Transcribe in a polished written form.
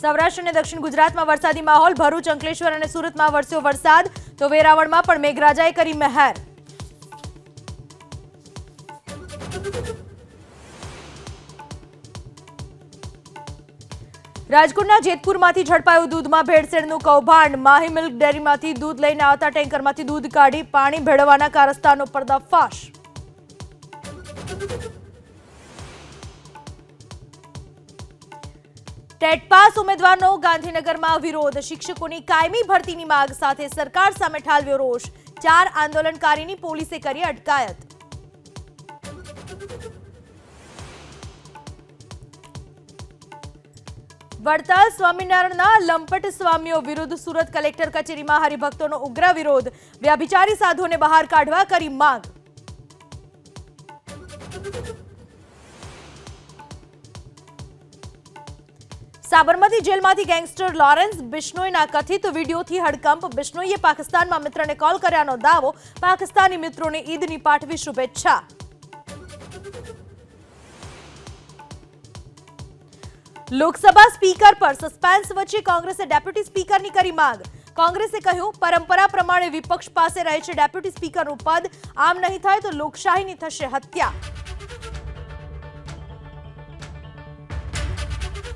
સૌરાષ્ટ્ર અને દક્ષિણ ગુજરાતમાં વરસાદી માહોલ. ભરૂચ, અંકલેશ્વર અને સુરતમાં વરસ્યો વરસાદ, તો વેરાવળમાં પણ મેઘરાજાએ કરી મહેર. રાજકોટના જેતપુરમાંથી ઝડપાયું દૂધમાં ભેળસેળનું કૌભાંડ. માહી મિલ્ક ડેરીમાંથી દૂધ લઈને આવતા ટેન્કરમાંથી દૂધ કાઢી પાણી ભેળવવાના કારસ્તાનો પર્દાફાશ. ટેટ પાસ ઉમેદવારનો ગાંધીનગરમાં વિરોધ. શિક્ષકોની કાયમી ભરતીની માંગ સાથે સરકાર સામે ઠાલવ્યો રોષ. 4 આંદોલનકારીની પોલીસે કરી અટકાયત. વડતાલ સ્વામિનારાયણના લંપટ સ્વામીઓ વિરુદ્ધ સુરત કલેક્ટર કચેરીમાં હરિભક્તોનો ઉગ્ર વિરોધ. વ્યભિચારી સાધુઓને બહાર કાઢવા કરી માંગ. સાબરમતી જેલમાંથી ગેંગસ્ટર લોરેન્સ બિશ્નોઈના કથિત વિડીયોથી હડકંપ. બિશ્નોઈએ પાકિસ્તાનમાં મિત્રને કોલ કર્યાનો દાવો. પાકિસ્તાની મિત્રોને ઈદની પાઠવી શુભેચ્છા. લોકસભા સ્પીકર પર સસ્પેન્સ વચ્ચે કોંગ્રેસે ડેપ્યુટી સ્પીકરની કરી માંગ. કોંગ્રેસે કહ્યું, પરંપરા પ્રમાણે વિપક્ષ પાસે રહે છે ડેપ્યુટી સ્પીકરનું પદ. આમ નહીં થાય તો લોકશાહીની થશે હત્યા.